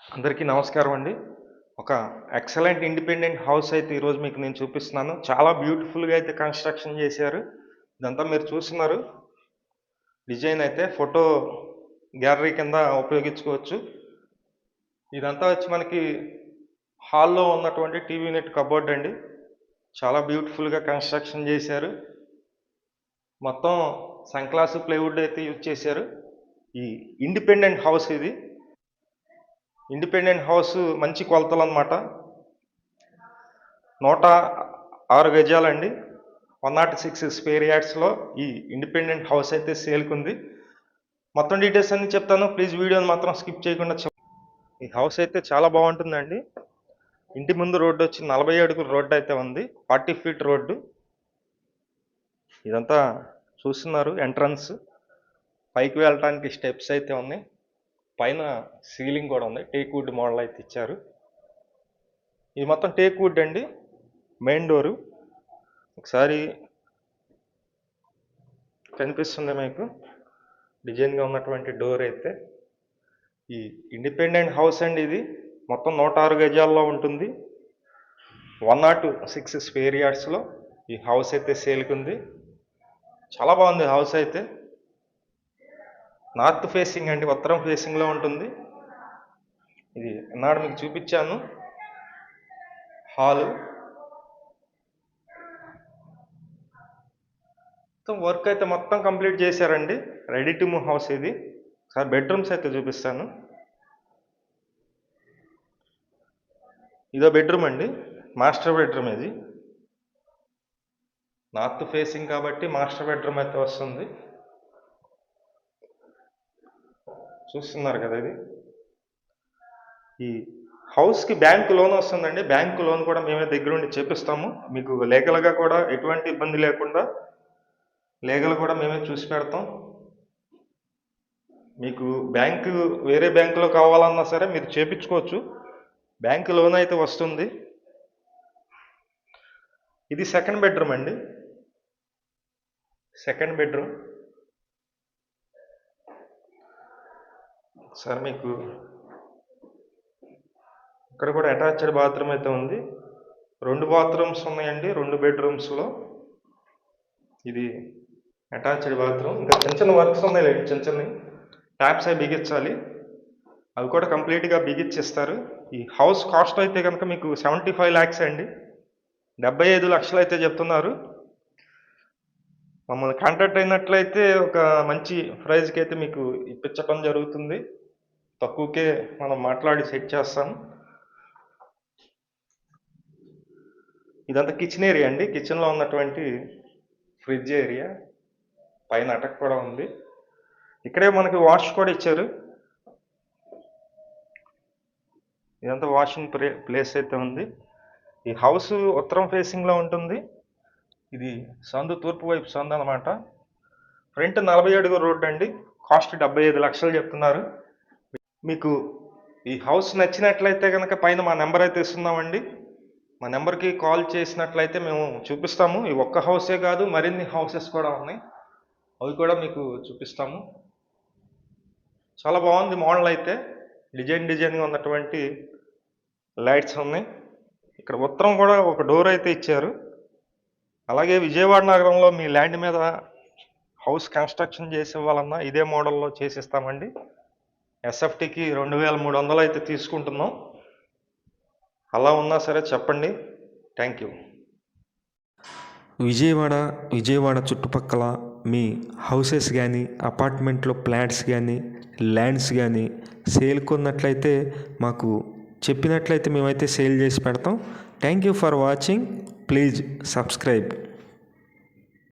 అందరికీ నమస్కారం అండి. ఒక ఎక్సలెంట్ ఇండిపెండెంట్ హౌస్ అయితే ఈరోజు మీకు నేను చూపిస్తున్నాను. చాలా బ్యూటిఫుల్‌గా అయితే కన్‌స్ట్రక్షన్ చేశారు. ఇదంతా మీరు చూస్తున్నారు. డిజైన్ అయితే ఫోటో గ్యాలరీ కింద ఉపయోగించుకోవచ్చు. ఇదంతా వచ్చి మనకి హాల్‌లో ఉన్నటువంటి టీవీ యూనిట్ కబోర్డ్ అండి. చాలా బ్యూటిఫుల్‌గా కన్‌స్ట్రక్షన్ చేశారు. మొత్తం సన్‌గ్లాస్ ప్లైవుడ్ అయితే యూజ్ చేశారు. ఈ ఇండిపెండెంట్ హౌస్ ఇది. ఇండిపెండెంట్ హౌస్ మంచి కొలతలన్నమాట. 106 గజాలండి. 106 స్క్వేర్ యార్డ్స్‌లో ఈ ఇండిపెండెంట్ హౌస్ అయితే సేల్‌కుంది. మొత్తం డీటెయిల్స్ అన్నీ చెప్తాను. ప్లీజ్ వీడియోని మాత్రం స్కిప్ చేయకుండా ఈ హౌస్ అయితే చాలా బాగుంటుందండి. ఇంటి ముందు రోడ్డు వచ్చి 40 అడుగుల రోడ్డు అయితే ఉంది. 40 ఫీట్ రోడ్డు. ఇదంతా చూస్తున్నారు ఎంట్రన్స్. పైకి వెళ్ళటానికి స్టెప్స్ అయితే ఉన్నాయి. పైన సీలింగ్ కూడా ఉంది. టేక్ వుడ్ మోడల్ అయితే ఇచ్చారు. ఇది మొత్తం టేక్ వుడ్ అండి. మెయిన్ డోరు ఒకసారి కనిపిస్తుంది మీకు. డిజైన్గా ఉన్నటువంటి డోర్ అయితే ఈ ఇండిపెండెంట్ హౌస్ అండి. ఇది మొత్తం 106 గజాల్లో ఉంటుంది. 106 స్క్వేర్ యార్డ్స్లో ఈ హౌస్ అయితే సేల్కుంది. చాలా బాగుంది హౌస్ అయితే. నార్త్ ఫేసింగ్ అండి, ఉత్తరం ఫేసింగ్లో ఉంటుంది. ఇది నాడు మీకు చూపించాను హాలు. మొత్తం వర్క్ అయితే మొత్తం కంప్లీట్ చేశారండి. రెడీ టు మూవ్ హౌస్ ఇది. సార్ బెడ్రూమ్స్ అయితే చూపిస్తాను. ఇదో బెడ్రూమ్ అండి, మాస్టర్ బెడ్రూమ్ ఇది. నార్త్ ఫేసింగ్ కాబట్టి మాస్టర్ బెడ్రూమ్ అయితే వస్తుంది. చూస్తున్నారు కదా ఇది. ఈ హౌస్కి బ్యాంక్ లోన్ వస్తుందండి. బ్యాంక్ లోన్ కూడా మేమే దగ్గరుండి చేపిస్తాము. మీకు లీగల్గా కూడా ఎటువంటి ఇబ్బంది లేకుండా లీగల్ కూడా మేమే చూసి పెడతాం. మీకు బ్యాంకు వేరే బ్యాంకులో కావాలన్నా సరే మీరు చేపించుకోవచ్చు. బ్యాంక్ లోన్ అయితే వస్తుంది. ఇది సెకండ్ బెడ్రూమ్ అండి. సెకండ్ బెడ్రూమ్ సార్ మీకు ఇక్కడ కూడా అటాచ్డ్ బాత్రూమ్ అయితే ఉంది. 2 బాత్రూమ్స్ ఉన్నాయండి 2 బెడ్రూమ్స్లో. ఇది అటాచ్డ్ బాత్రూమ్. ఇంకా చిన్న చిన్న వర్క్స్ ఉన్నాయి, చిన్న చిన్నవి ట్యాప్స్ అవి బిగించాలి. అవి కూడా కంప్లీట్గా బిగించిస్తారు. ఈ హౌస్ కాస్ట్ అయితే కనుక మీకు 75 lakhs అండి. 75 లక్షలు అయితే చెప్తున్నారు. మమ్మల్ని కాంటాక్ట్ అయినట్లయితే ఒక మంచి ప్రైజ్కి అయితే మీకు ఇప్పించడం జరుగుతుంది. తక్కువకే మనం మాట్లాడి సెట్ చేస్తాం. ఇదంతా కిచెన్ ఏరియా అండి. కిచెన్లో ఉన్నటువంటి ఫ్రిడ్జ్ ఏరియా, పైన అటక్ కూడా ఉంది. ఇక్కడే మనకి వాష్ కూడా ఇచ్చారు. ఇదంతా వాషింగ్ ప్లేస్ అయితే ఉంది. ఈ హౌస్ ఉత్తరం ఫేసింగ్లో ఉంటుంది. ఇది సందు, తూర్పు వైపు సందు అనమాట. ఫ్రంట్ 40 అడుగుల రోడ్డు అండి. కాస్ట్ 75 లక్షలు చెప్తున్నారు. మీకు ఈ హౌస్ నచ్చినట్లయితే కనుక పైన మా నెంబర్ అయితే ఇస్తున్నామండి. మా నెంబర్కి కాల్ చేసినట్లయితే మేము చూపిస్తాము. ఈ ఒక్క హౌసే కాదు, మరిన్ని హౌసెస్ కూడా ఉన్నాయి. అవి కూడా మీకు చూపిస్తాము. చాలా బాగుంది మోడల్ అయితే. డిజైన్గా ఉన్నటువంటి లైట్స్ ఉన్నాయి. ఇక్కడ ఉత్తరం కూడా ఒక డోర్ అయితే ఇచ్చారు. అలాగే విజయవాడ నగరంలో మీ ల్యాండ్ మీద హౌస్ కన్స్ట్రక్షన్ చేసి ఇవ్వాలన్నా ఇదే మోడల్లో చేసిస్తామండి. ఎస్ఎఫ్టీకి 2300 అయితే తీసుకుంటున్నాం. అలా ఉన్నా సరే చెప్పండి. Thank you. విజయవాడ చుట్టుపక్కల మీ హౌసెస్ కానీ, అపార్ట్మెంట్లో ఫ్లాట్స్ కానీ, ల్యాండ్స్ కానీ సేల్కున్నట్లయితే మాకు చెప్పినట్లయితే మేమైతే సేల్ చేసి పెడతాం. Thank you for watching. Please subscribe.